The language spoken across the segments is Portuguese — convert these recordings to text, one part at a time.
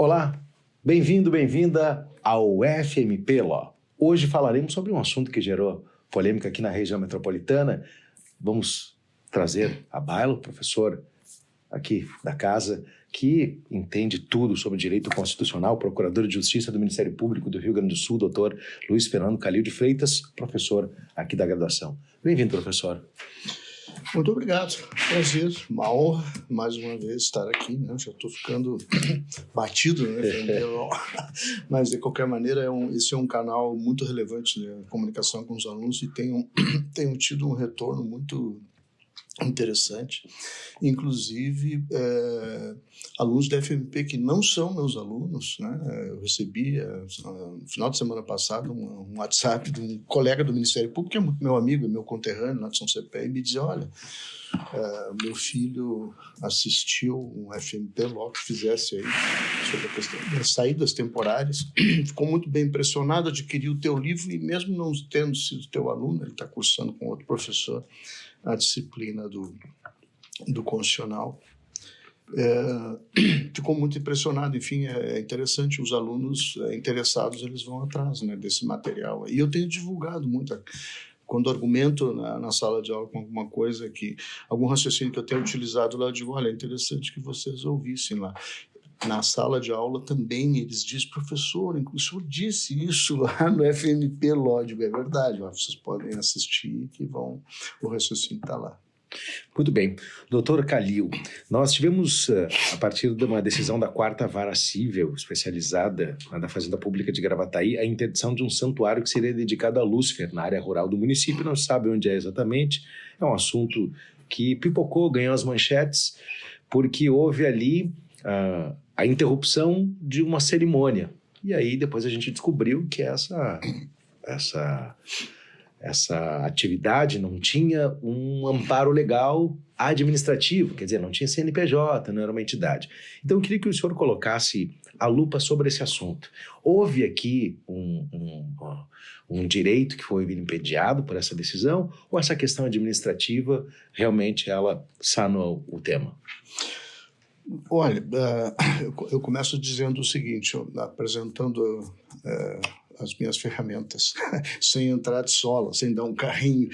Olá, bem-vindo, bem-vinda ao FMP Law. Hoje falaremos sobre um assunto que gerou polêmica aqui na região metropolitana. Vamos trazer a baila, o professor aqui da casa, que entende tudo sobre direito constitucional, procurador de justiça do Ministério Público do Rio Grande do Sul, doutor Luiz Fernando Calil de Freitas, professor aqui da graduação. Bem-vindo, professor. Muito obrigado, prazer, uma honra mais uma vez estar aqui, né? Já estou ficando batido, né? Mas de qualquer maneira esse é um canal muito relevante de comunicação com os alunos e tenho tido um retorno muito interessante, inclusive alunos da FMP que não são meus alunos, né? Eu recebi no final de semana passado um WhatsApp de um colega do Ministério Público, que é meu amigo, meu conterrâneo lá de São Cepé, e me dizia, olha, meu filho assistiu um FMP Law que fizesse aí sobre a questão das saídas temporárias, ficou muito bem impressionado, adquiriu o teu livro e mesmo não tendo sido teu aluno, ele está cursando com outro professor a disciplina do constitucional. Ficou muito impressionado. Enfim, é interessante, os alunos interessados, eles vão atrás, né, desse material. E eu tenho divulgado muito, quando argumento na sala de aula com alguma coisa, algum raciocínio que eu tenho utilizado lá, eu digo, olha, é interessante que vocês ouvissem lá. Na sala de aula também eles dizem, professor, o senhor disse isso lá no FMP Law. É verdade, vocês podem assistir que o raciocínio está lá. Muito bem. Doutor Calil, nós tivemos, a partir de uma decisão da 4ª Vara Cível especializada da Fazenda Pública de Gravataí, a interdição de um santuário que seria dedicado a Lúcifer, na área rural do município. Não se sabe onde é exatamente. É um assunto que pipocou, ganhou as manchetes, porque houve ali a interrupção de uma cerimônia. E aí depois a gente descobriu que essa atividade não tinha um amparo legal administrativo, quer dizer, não tinha CNPJ, não era uma entidade. Então eu queria que o senhor colocasse a lupa sobre esse assunto. Houve aqui um direito que foi vilipendiado por essa decisão, ou essa questão administrativa realmente ela sanou o tema? Olha, eu começo dizendo o seguinte, apresentando as minhas ferramentas, sem entrar de sola, sem dar um carrinho.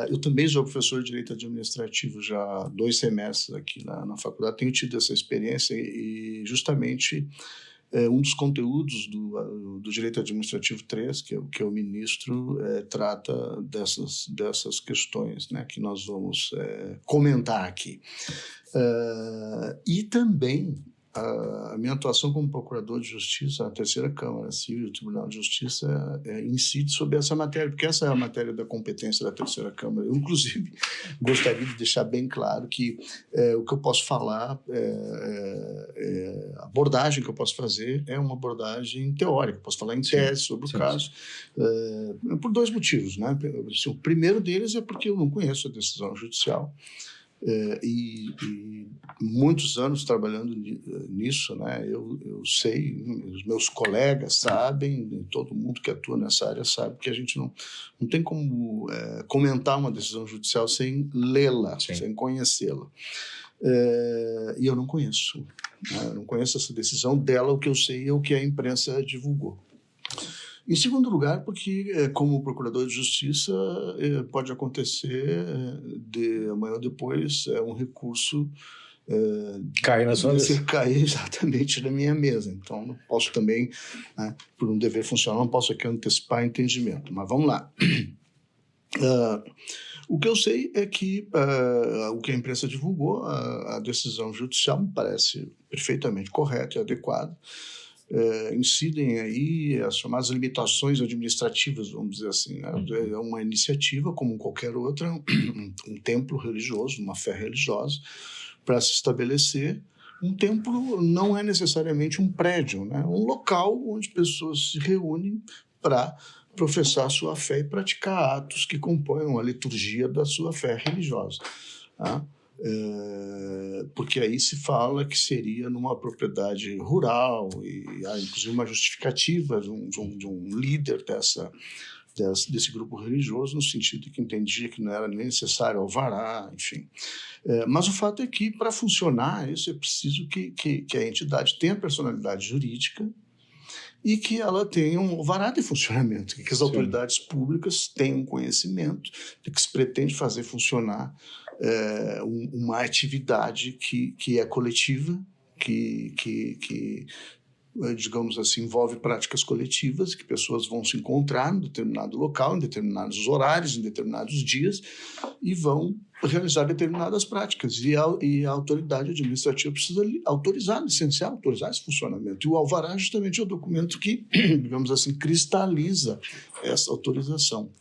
Eu também sou professor de Direito Administrativo já há 2 semestres aqui na faculdade, tenho tido essa experiência e justamente um dos conteúdos do Direito Administrativo 3, que eu ministro, trata dessas questões, né, que nós vamos comentar aqui. E também a minha atuação como procurador de justiça na 3ª Câmara Civil do Tribunal de Justiça incide sobre essa matéria, porque essa é a matéria da competência da 3ª Câmara. Eu, inclusive, gostaria de deixar bem claro que o que eu posso falar, a abordagem que eu posso fazer é uma abordagem teórica, eu posso falar em tese sobre o caso, por 2 motivos, né? O primeiro deles é porque eu não conheço a decisão judicial, e muitos anos trabalhando nisso, né? Eu sei, os meus colegas sabem, todo mundo que atua nessa área sabe que a gente não tem como comentar uma decisão judicial sem lê-la, sem conhecê-la. E eu não conheço, né? Eu não conheço essa decisão dela, o que eu sei é o que a imprensa divulgou. Em segundo lugar, porque, como procurador de justiça, pode acontecer de amanhã ou depois um recurso cai na sua mesa. Cair exatamente na minha mesa. Então, não posso também, né, por um dever funcional, não posso aqui antecipar entendimento. Mas vamos lá. O que eu sei é que o que a imprensa divulgou, a decisão judicial me parece perfeitamente correta e adequada. Incidem aí as chamadas limitações administrativas, vamos dizer assim, né? É uma iniciativa como qualquer outra, um templo religioso, uma fé religiosa, para se estabelecer. Um templo não é necessariamente um prédio, né? Um local onde pessoas se reúnem para professar sua fé e praticar atos que compõem a liturgia da sua fé religiosa, tá? Porque aí se fala que seria numa propriedade rural e há inclusive uma justificativa de um líder desse grupo religioso, no sentido de que entendia que não era nem necessário alvará, enfim. Mas o fato é que, para funcionar isso, é preciso que a entidade tenha personalidade jurídica e que ela tenha um alvará de funcionamento, que as autoridades públicas tenham conhecimento de que se pretende fazer funcionar uma atividade que é coletiva, que digamos assim, envolve práticas coletivas, que pessoas vão se encontrar em determinado local, em determinados horários, em determinados dias, e vão realizar determinadas práticas. E a autoridade administrativa precisa autorizar, licenciar, autorizar esse funcionamento. E o alvará justamente é o documento que, digamos assim, cristaliza essa autorização.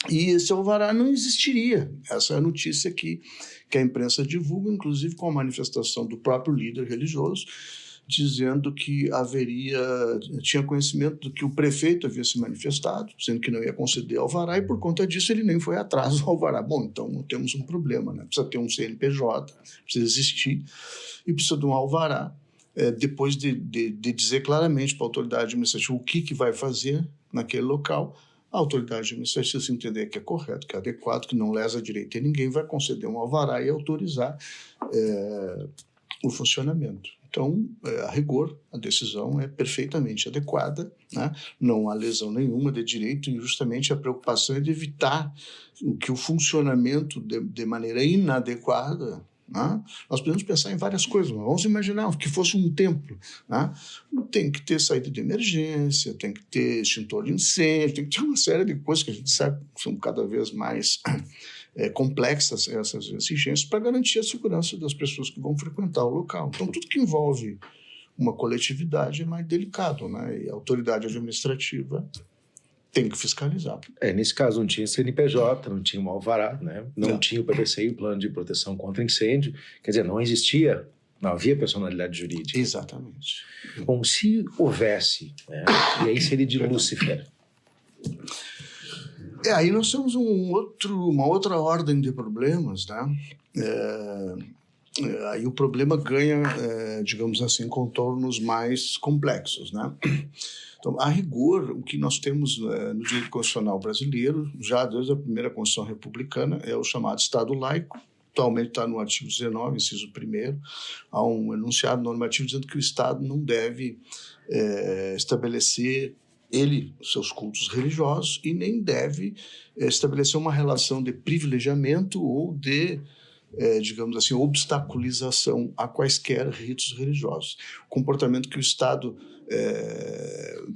E esse alvará não existiria. Essa é a notícia que a imprensa divulga, inclusive com a manifestação do próprio líder religioso, dizendo que tinha conhecimento do que o prefeito havia se manifestado, dizendo que não ia conceder alvará, e por conta disso ele nem foi atrás do alvará. Bom, então temos um problema, né? Precisa ter um CNPJ, precisa existir, e precisa de um alvará, depois de dizer claramente para a autoridade administrativa o que vai fazer naquele local. A autoridade administrativa, se entender que é correto, que é adequado, que não lesa direito a ninguém, vai conceder um alvará e autorizar o funcionamento. Então, a rigor, a decisão é perfeitamente adequada, né? Não há lesão nenhuma de direito, e justamente a preocupação é de evitar que o funcionamento de maneira inadequada, né? Nós podemos pensar em várias coisas, mas vamos imaginar que fosse um templo, né? Tem que ter saída de emergência, tem que ter extintor de incêndio, tem que ter uma série de coisas que a gente sabe que são cada vez mais complexas, essas exigências, para garantir a segurança das pessoas que vão frequentar o local. Então, tudo que envolve uma coletividade é mais delicado, né? E a autoridade administrativa tem que fiscalizar. Nesse caso não tinha CNPJ, não tinha um alvará, né? Não tinha o PPCI, o Plano de Proteção contra Incêndio, quer dizer, não existia, não havia personalidade jurídica. Exatamente. Bom, se houvesse, né? E aí seria de Lúcifer. Aí nós temos uma outra ordem de problemas, né? Aí o problema ganha, digamos assim, contornos mais complexos, né? Então, a rigor, o que nós temos no direito constitucional brasileiro, já desde a primeira Constituição Republicana, é o chamado Estado laico. Atualmente está no artigo 19, inciso 1º, há um enunciado normativo dizendo que o Estado não deve estabelecer seus cultos religiosos, e nem deve estabelecer uma relação de privilegiamento ou de, digamos assim, obstaculização a quaisquer ritos religiosos. O comportamento que o Estado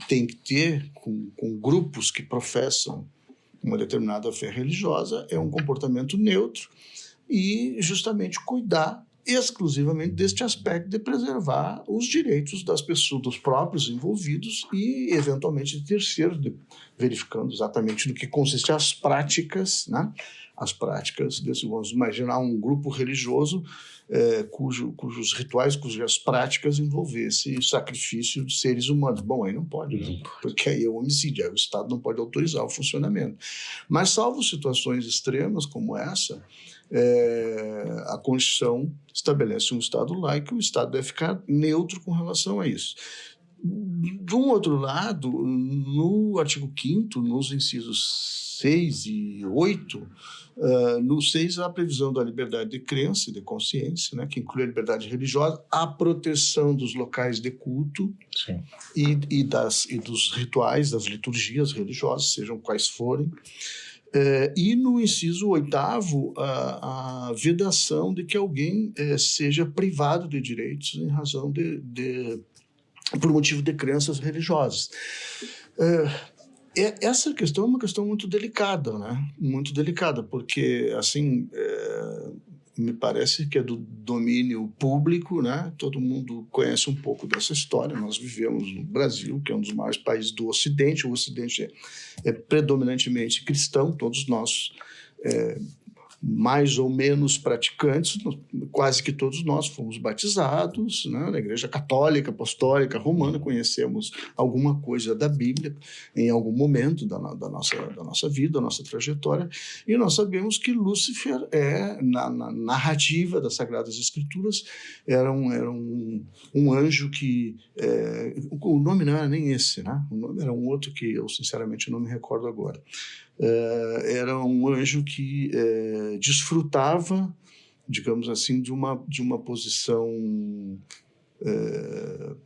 tem que ter com grupos que professam uma determinada fé religiosa é um comportamento neutro e justamente cuidar exclusivamente deste aspecto de preservar os direitos das pessoas, dos próprios envolvidos e, eventualmente, de terceiros, verificando exatamente no que consistem as práticas, né? As práticas desse, vamos imaginar um grupo religioso cujos rituais, cujas práticas envolvessem sacrifício de seres humanos. Bom, aí não pode, né? Porque aí é um homicídio, aí o Estado não pode autorizar o funcionamento. Mas, salvo situações extremas como essa, a Constituição estabelece um Estado laico e o Estado deve ficar neutro com relação a isso. De um outro lado, no artigo 5º, nos incisos 6 e 8, no 6 há a previsão da liberdade de crença e de consciência, né, que inclui a liberdade religiosa, a proteção dos locais de culto e dos rituais, das liturgias religiosas, sejam quais forem. E no inciso 8º, a vedação de que alguém seja privado de direitos em razão por motivo de crenças religiosas. Essa questão é uma questão muito delicada, né? Muito delicada, porque, assim, me parece que é do domínio público, né? Todo mundo conhece um pouco dessa história. Nós vivemos no Brasil, que é um dos maiores países do Ocidente. O Ocidente é predominantemente cristão, todos nós mais ou menos praticantes, quase que todos nós fomos batizados, né? Na Igreja Católica, Apostólica, Romana, conhecemos alguma coisa da Bíblia em algum momento da nossa vida, da nossa trajetória, e nós sabemos que Lúcifer na narrativa das Sagradas Escrituras, era um anjo que... o nome não era nem esse, né? O nome era um outro que eu, sinceramente, não me recordo agora. Era um anjo que desfrutava, digamos assim, de uma posição,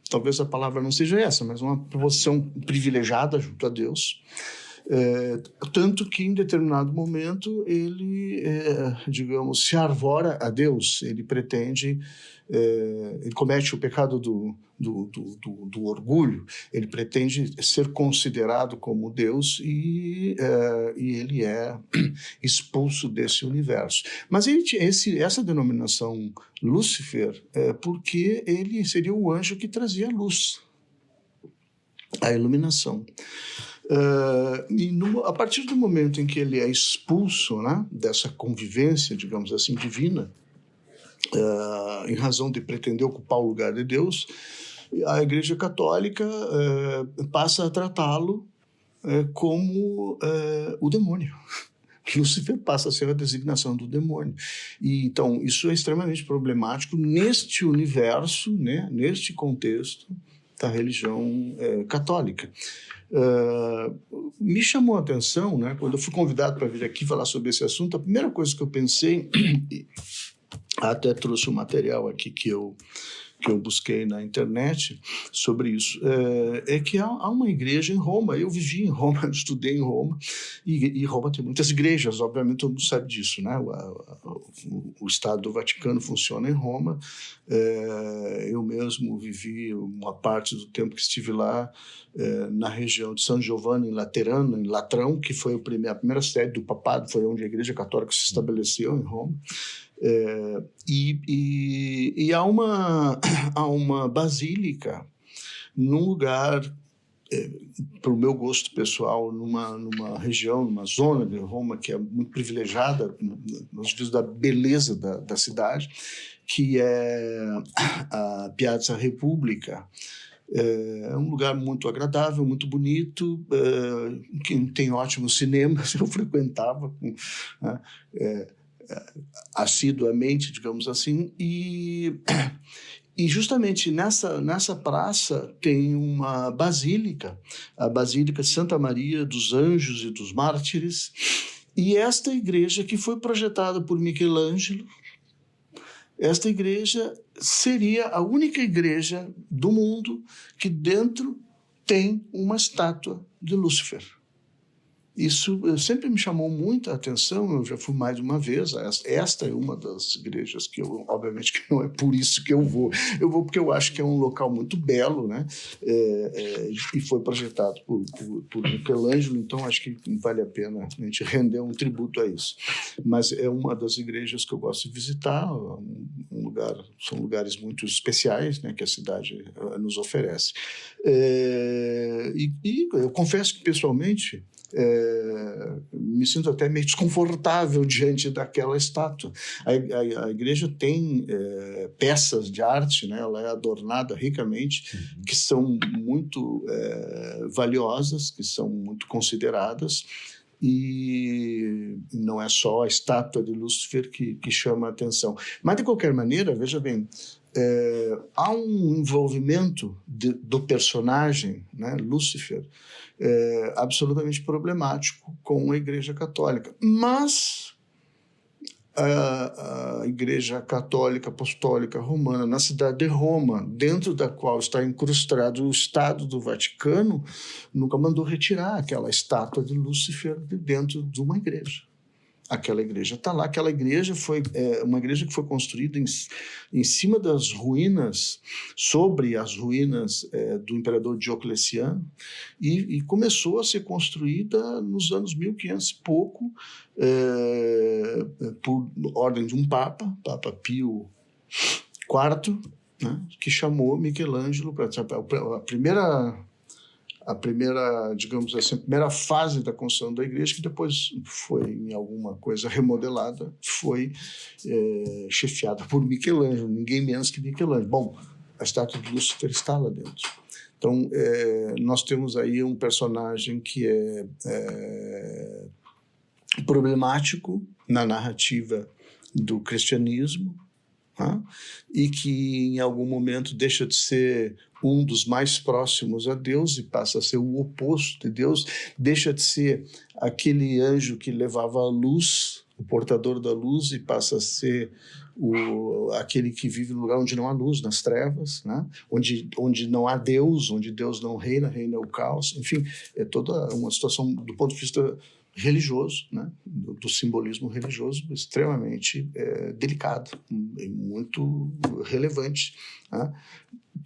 talvez a palavra não seja essa, mas uma posição privilegiada junto a Deus, tanto que em determinado momento ele, digamos, se arvora a Deus, ele pretende, ele comete o pecado do orgulho, ele pretende ser considerado como Deus e ele é expulso desse universo. Mas essa denominação Lúcifer é porque ele seria o anjo que trazia a luz, a iluminação. A partir do momento em que ele é expulso, né, dessa convivência, digamos assim, divina, em razão de pretender ocupar o lugar de Deus, a Igreja Católica passa a tratá-lo como o demônio. Lúcifer passa a ser a designação do demônio. E, então, isso é extremamente problemático neste universo, né, neste contexto da religião católica. Me chamou a atenção, né, quando eu fui convidado para vir aqui falar sobre esse assunto, a primeira coisa que eu pensei, até trouxe um material aqui que eu busquei na internet sobre isso, é que há uma igreja em Roma. Eu vivi em Roma, estudei em Roma, e Roma tem muitas igrejas, obviamente todo mundo sabe disso, né? O Estado do Vaticano funciona em Roma. Eu mesmo vivi uma parte do tempo que estive lá na região de San Giovanni, em Laterano, em Latrão, que foi a primeira sede do papado, foi onde a Igreja Católica se estabeleceu, em Roma. E há uma basílica num lugar, para o meu gosto pessoal, numa região, numa zona de Roma que é muito privilegiada nos sentidos da beleza da cidade, que é a Piazza Repubblica. É um lugar muito agradável, muito bonito, que tem ótimos cinemas. Eu frequentava assiduamente, digamos assim, e justamente nessa praça tem uma basílica, a Basílica de Santa Maria dos Anjos e dos Mártires, e esta igreja que foi projetada por Michelangelo, esta igreja seria a única igreja do mundo que dentro tem uma estátua de Lúcifer. Isso sempre me chamou muita atenção. Eu já fui mais de uma vez. Esta é uma das igrejas que eu, obviamente, que não é por isso que eu vou. Eu vou porque eu acho que é um local muito belo, né? E foi projetado por Michelangelo, então acho que vale a pena a gente render um tributo a isso. Mas é uma das igrejas que eu gosto de visitar. São lugares muito especiais, né, que a cidade nos oferece. E eu confesso que, pessoalmente, me sinto até meio desconfortável diante daquela estátua. A igreja tem peças de arte, né? Ela é adornada ricamente, que são muito valiosas, que são muito consideradas, e não é só a estátua de Lúcifer que chama a atenção. Mas, de qualquer maneira, veja bem, há um envolvimento do personagem, né, Lúcifer, absolutamente problemático com a Igreja Católica. Mas a Igreja Católica Apostólica Romana, na cidade de Roma, dentro da qual está incrustado o Estado do Vaticano, nunca mandou retirar aquela estátua de Lúcifer de dentro de uma igreja. Aquela igreja está lá. Aquela igreja foi uma igreja que foi construída em cima das ruínas, sobre as ruínas do imperador Diocleciano, e começou a ser construída nos anos 1500 e pouco, por ordem de um Papa Pio IV, né, que chamou Michelangelo para a a primeira, digamos assim, a primeira fase da construção da igreja, que depois foi em alguma coisa remodelada, foi chefiada por Michelangelo, ninguém menos que Michelangelo. Bom, a estátua de Lúcifer está lá dentro. Então, nós temos aí um personagem que é problemático na narrativa do cristianismo, tá? E que em algum momento deixa de ser um dos mais próximos a Deus e passa a ser o oposto de Deus, deixa de ser aquele anjo que levava a luz, o portador da luz, e passa a ser aquele que vive no lugar onde não há luz, nas trevas, né? onde não há Deus, onde Deus não reina, reina o caos. Enfim, é toda uma situação do ponto de vista religioso, né? do simbolismo religioso, extremamente delicado e muito relevante, né?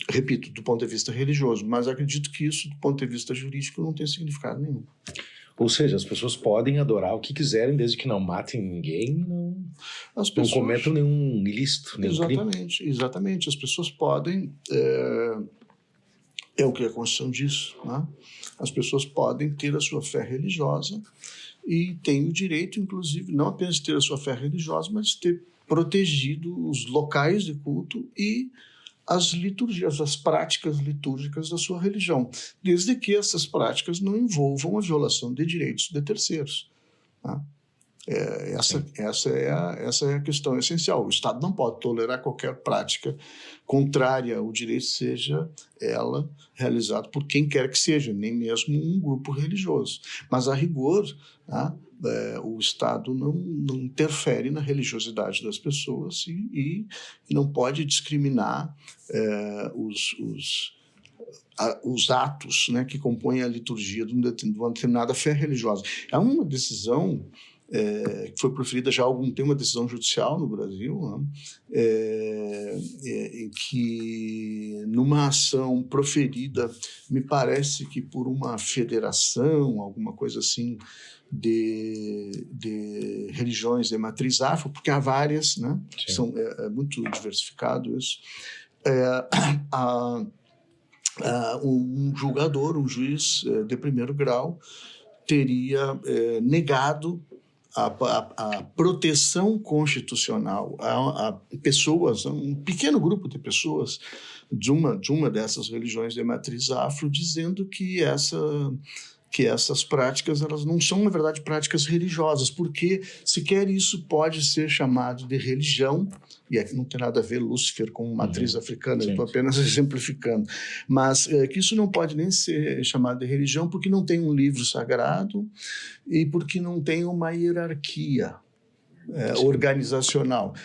Repito, do ponto de vista religioso, mas acredito que isso, do ponto de vista jurídico, não tem significado nenhum. Ou seja, as pessoas podem adorar o que quiserem, desde que não matem ninguém, não cometam nenhum ilícito, nenhum crime. Exatamente. As pessoas podem... É o que a Constituição diz, né? As pessoas podem ter a sua fé religiosa e têm o direito, inclusive, não apenas de ter a sua fé religiosa, mas de ter protegido os locais de culto e as liturgias, as práticas litúrgicas da sua religião, desde que essas práticas não envolvam a violação de direitos de terceiros. Tá? Essa é a questão essencial. O Estado não pode tolerar qualquer prática contrária ao direito, seja ela realizada por quem quer que seja, nem mesmo um grupo religioso. Mas, a rigor, tá? O Estado não interfere na religiosidade das pessoas e não pode discriminar os atos, né, que compõem a liturgia de uma determinada fé religiosa. É uma decisão que foi proferida já há algum tempo, uma decisão judicial no Brasil, né, em que, numa ação proferida, me parece que por uma federação, alguma coisa assim, de religiões de matriz afro, porque há várias, né? É muito diversificado isso. Um julgador, um juiz de primeiro grau, teria negado a proteção constitucional a pessoas, um pequeno grupo de pessoas de uma dessas religiões de matriz afro, dizendo que essas práticas, elas não são, na verdade, práticas religiosas, porque sequer isso pode ser chamado de religião, e aqui não tem nada a ver Lúcifer com matriz africana, eu estou apenas exemplificando, mas que isso não pode nem ser chamado de religião porque não tem um livro sagrado e porque não tem uma hierarquia organizacional.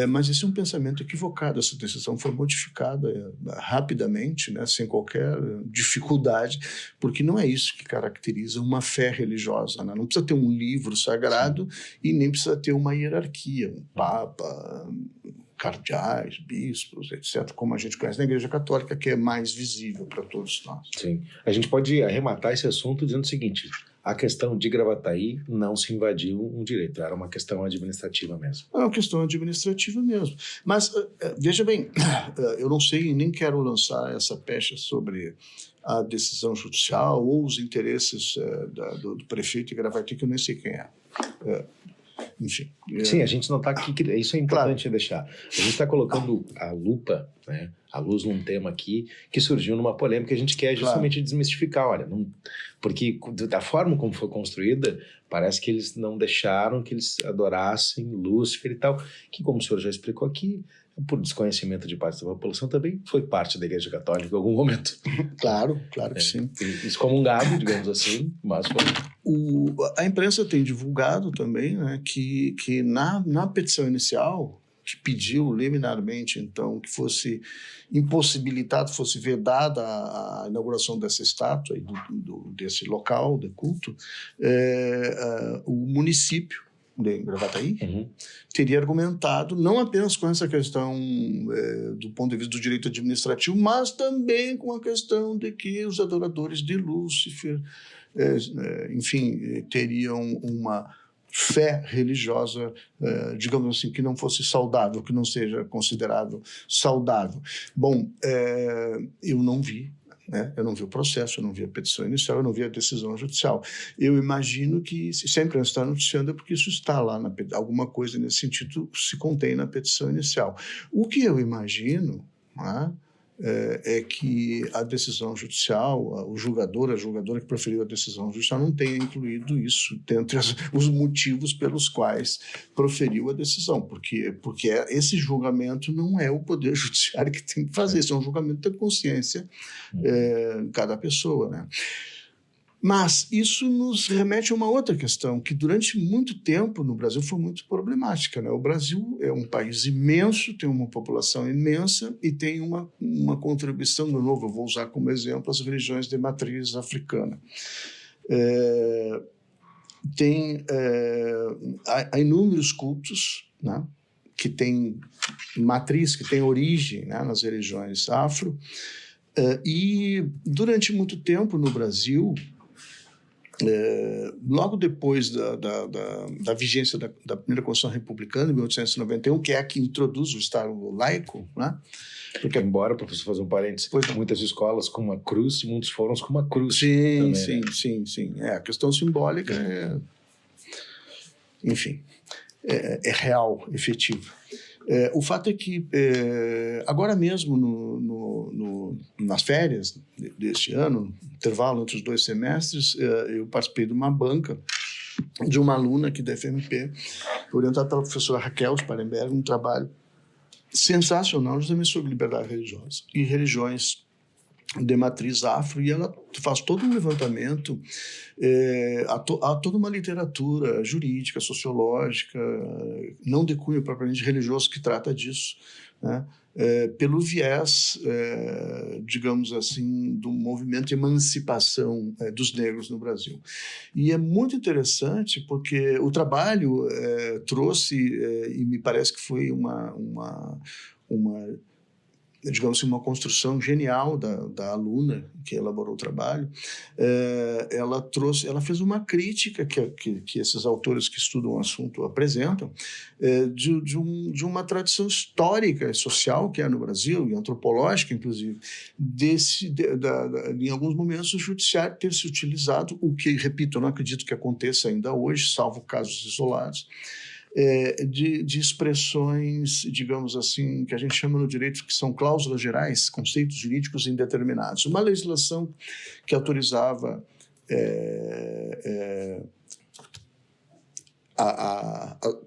Mas esse é um pensamento equivocado. Essa decisão foi modificada rapidamente, né, sem qualquer dificuldade, porque não é isso que caracteriza uma fé religiosa, né? Não precisa ter um livro sagrado e nem precisa ter uma hierarquia, um papa, cardeais, bispos, etc., como a gente conhece na Igreja Católica, que é mais visível para todos nós. Sim. A gente pode arrematar esse assunto dizendo o seguinte: a questão de Gravataí não se invadiu um direito, era uma questão administrativa mesmo. É uma questão administrativa mesmo. Mas, veja bem, eu não sei e nem quero lançar essa pecha sobre a decisão judicial ou os interesses do prefeito de Gravataí, que eu nem sei quem é. Enfim. Sim, a gente não está aqui, isso é importante deixar. A gente está colocando a lupa, né, a luz num tema aqui que surgiu numa polêmica que a gente quer justamente desmistificar. Olha, porque da forma como foi construída, parece que eles não deixaram que eles adorassem Lúcifer e tal, que, como o senhor já explicou aqui, por desconhecimento de parte da população, também foi parte da Igreja Católica em algum momento. Claro que sim. Excomungado, digamos assim, mas foi. A imprensa tem divulgado também, né, que na petição inicial, que pediu liminarmente, então, que fosse impossibilitado, fosse vedada a inauguração dessa estátua e desse local de culto, o município de Gravataí teria argumentado não apenas com essa questão do ponto de vista do direito administrativo, mas também com a questão de que os adoradores de Lúcifer, enfim, teriam uma fé religiosa, digamos assim, que não fosse saudável, que não seja considerável saudável. Bom, eu não vi né? Eu não vi o processo, eu não vi a petição inicial, eu não vi a decisão judicial. Eu imagino que, se sempre não está noticiando, é porque isso está lá, alguma coisa nesse sentido se contém na petição inicial. O que eu imagino, né, é que a decisão judicial, o julgador, a julgadora que proferiu a decisão judicial não tenha incluído isso dentre os motivos pelos quais proferiu a decisão, porque esse julgamento não é o Poder Judiciário que tem que fazer, isso é um julgamento da consciência de cada pessoa, né? Mas isso nos remete a uma outra questão, que durante muito tempo no Brasil foi muito problemática, né? O Brasil é um país imenso, tem uma população imensa e tem uma contribuição, de novo, eu vou usar como exemplo as religiões de matriz africana. Há inúmeros cultos, né, que têm matriz, que têm origem, né, nas religiões afro, e durante muito tempo no Brasil, logo depois da vigência da primeira Constituição Republicana, de 1891, que é a que introduz o Estado laico, né? Porque, embora, professor, fazer um parênteses, muitas escolas com uma cruz e muitos fóruns com uma cruz. Sim, também, sim. A questão simbólica enfim, é real, efetiva. O fato é que, agora mesmo, nas férias deste ano, intervalo entre os 2 semestres, eu participei de uma banca de uma aluna aqui da FMP, orientada pela professora Raquel Sparenberg, um trabalho sensacional justamente sobre liberdade religiosa e religiões de matriz afro, e ela faz todo um levantamento, há toda uma literatura jurídica, sociológica, não de cunho propriamente religioso, que trata disso, né? Pelo viés, digamos assim, do movimento de emancipação dos negros no Brasil. E é muito interessante porque o trabalho trouxe, e me parece que foi digamos assim, uma construção genial da aluna que elaborou o trabalho. Ela fez uma crítica que esses autores que estudam o assunto apresentam, de uma tradição histórica e social que há no Brasil, e antropológica, inclusive, em alguns momentos o judiciário ter se utilizado, o que, repito, eu não acredito que aconteça ainda hoje, salvo casos isolados, de expressões, digamos assim, que a gente chama no direito que são cláusulas gerais, conceitos jurídicos indeterminados. Uma legislação que autorizava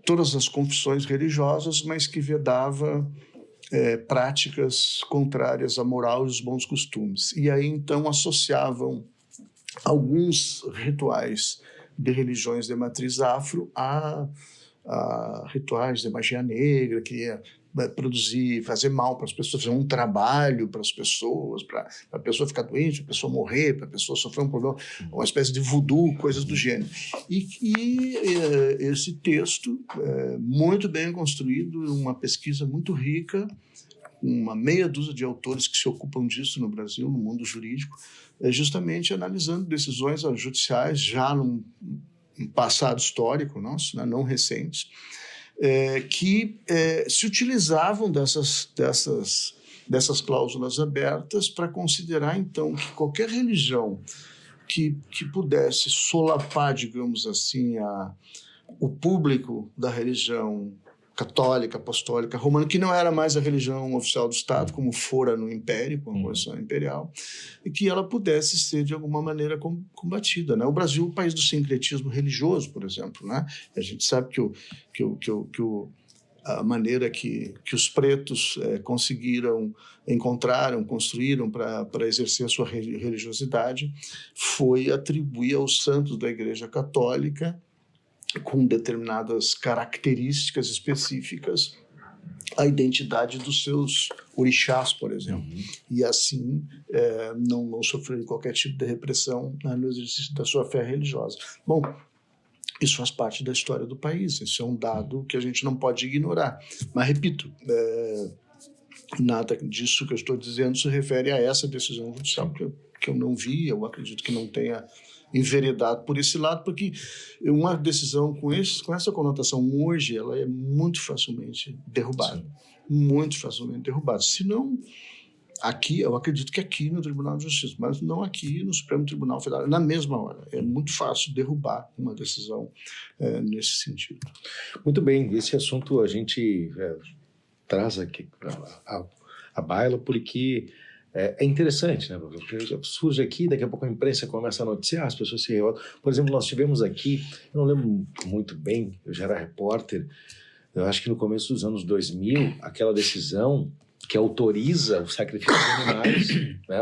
todas as confissões religiosas, mas que vedava práticas contrárias à moral e aos bons costumes. E aí, então, associavam alguns rituais de religiões de matriz afro a rituais de magia negra, que ia fazer mal para as pessoas, fazer um trabalho para as pessoas, para a pessoa ficar doente, para a pessoa morrer, para a pessoa sofrer um problema, uma espécie de voodoo, coisas do gênero. E esse texto, muito bem construído, uma pesquisa muito rica, uma meia dúzia de autores que se ocupam disso no Brasil, no mundo jurídico, justamente analisando decisões judiciais já num passado histórico nosso, né, não recente, que se utilizavam dessas cláusulas abertas para considerar, então, que qualquer religião que pudesse solapar, digamos assim, o público da religião católica, apostólica, romana, que não era mais a religião oficial do Estado, como fora no Império, com a Constituição Imperial, e que ela pudesse ser, de alguma maneira, combatida, né? O Brasil é o país do sincretismo religioso, por exemplo, né? A gente sabe que a maneira que os pretos construíram para exercer a sua religiosidade foi atribuir aos santos da Igreja Católica, com determinadas características específicas, a identidade dos seus orixás, por exemplo. E assim não sofrer qualquer tipo de repressão no exercício da sua fé religiosa. Bom, isso faz parte da história do país, isso é um dado que a gente não pode ignorar. Mas, repito, nada disso que eu estou dizendo se refere a essa decisão judicial que eu não vi, eu acredito que não tenha enveredado por esse lado, porque uma decisão com essa conotação hoje, ela é muito facilmente derrubada. Sim. Muito facilmente derrubada. Se não, Aqui, eu acredito que aqui no Tribunal de Justiça, mas não aqui no Supremo Tribunal Federal, na mesma hora. É muito fácil derrubar uma decisão nesse sentido. Muito bem, esse assunto a gente traz aqui a baila porque é interessante, né? Porque surge aqui, daqui a pouco a imprensa começa a noticiar, as pessoas se revoltam. Por exemplo, nós tivemos aqui, eu não lembro muito bem, eu já era repórter, eu acho que no começo dos anos 2000, aquela decisão que autoriza o sacrifício de animais, né,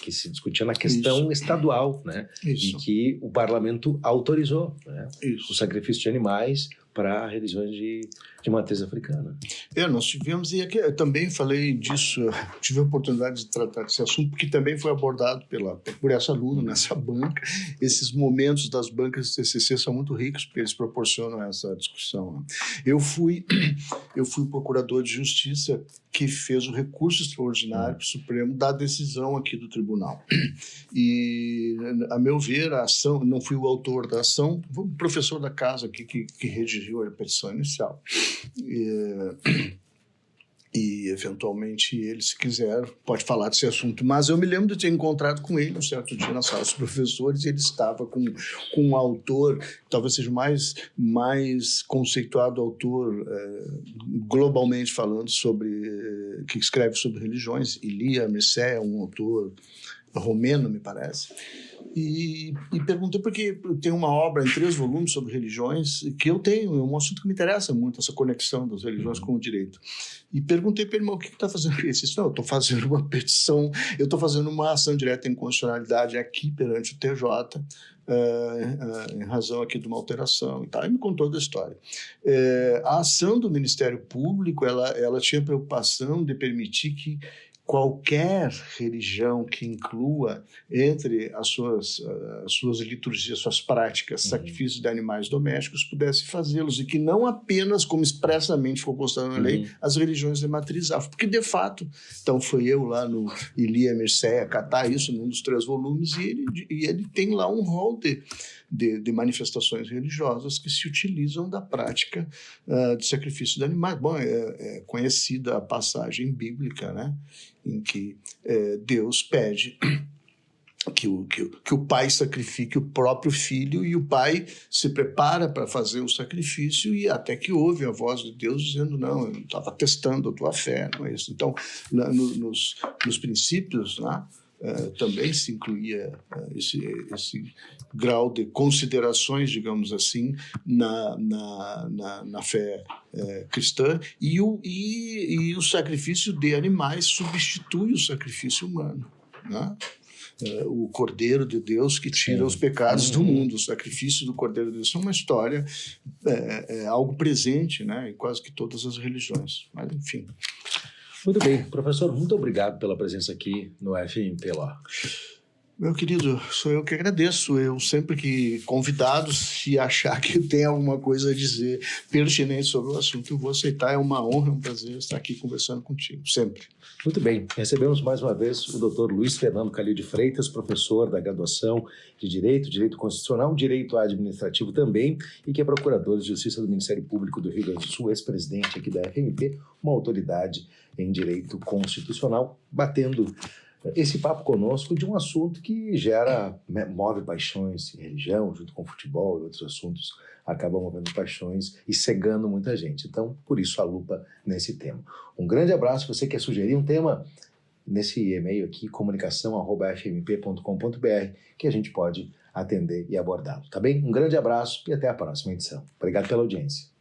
que se discutia na questão estadual, né, e que o parlamento autorizou, né, o sacrifício de animais para religiões de matriz africana. Nós tivemos, e aqui eu também falei disso, tive a oportunidade de tratar desse assunto, porque também foi abordado por essa aluna nessa banca. Esses momentos das bancas de TCC são muito ricos, porque eles proporcionam essa discussão, né? Eu fui o procurador de justiça que fez o recurso extraordinário para o Supremo da decisão aqui do tribunal. E, a meu ver, a ação, não fui o autor da ação, foi o professor da casa aqui que redigiu a petição inicial. E eventualmente ele, se quiser, pode falar desse assunto. Mas eu me lembro de ter encontrado com ele um certo dia na sala dos professores, e ele estava com um autor, talvez seja mais conceituado autor, globalmente falando, que escreve sobre religiões. Elia Mircea, um autor romeno, me parece. E perguntei, porque tem uma obra em 3 volumes sobre religiões que eu tenho, é um assunto que me interessa muito, essa conexão das religiões com o direito. E perguntei para ele, o que está fazendo isso? Ele disse, não, eu estou fazendo uma petição, eu estou fazendo uma ação direta em inconstitucionalidade aqui perante o TJ, em razão aqui de uma alteração e tal. E me contou da história. A ação do Ministério Público, ela tinha preocupação de permitir que qualquer religião que inclua entre as suas liturgias, suas práticas, sacrifícios de animais domésticos, pudesse fazê-los, e que não apenas, como expressamente ficou constado na lei, as religiões de matriz afro, porque de fato, então foi eu lá no Elia Mircea catar isso num dos 3 volumes, e ele tem lá um rol de manifestações religiosas que se utilizam da prática de sacrifício de animais. Bom, é conhecida a passagem bíblica, né, em que Deus pede que o pai sacrifique o próprio filho, e o pai se prepara para fazer o sacrifício, e até que ouve a voz de Deus dizendo, não, eu estava testando a tua fé, não é isso? Então, nos princípios, né, também se incluía esse grau de considerações, digamos assim, na fé cristã, e o sacrifício de animais substitui o sacrifício humano, né? O Cordeiro de Deus que tira os pecados do mundo. O sacrifício do Cordeiro de Deus é uma história, algo presente, né, em quase que todas as religiões. Mas, enfim. Muito bem. Professor, muito obrigado pela presença aqui no FMP Law. Meu querido, sou eu que agradeço. Eu sempre que convidado, se achar que tem alguma coisa a dizer pertinente sobre o assunto, eu vou aceitar. É uma honra, é um prazer estar aqui conversando contigo, sempre. Muito bem. Recebemos mais uma vez o Dr. Luiz Fernando Calil de Freitas, professor da graduação de Direito Constitucional, Direito Administrativo também, e que é procurador de Justiça do Ministério Público do Rio Grande do Sul, ex-presidente aqui da FMP, uma autoridade em Direito Constitucional, batendo esse papo conosco de um assunto que move paixões, religião, junto com futebol e outros assuntos, acabam movendo paixões e cegando muita gente. Então, por isso a lupa nesse tema. Um grande abraço. Você quer sugerir um tema nesse e-mail aqui, comunicação@fmp.com.br, que a gente pode atender e abordá-lo, tá bem? Um grande abraço e até a próxima edição. Obrigado pela audiência.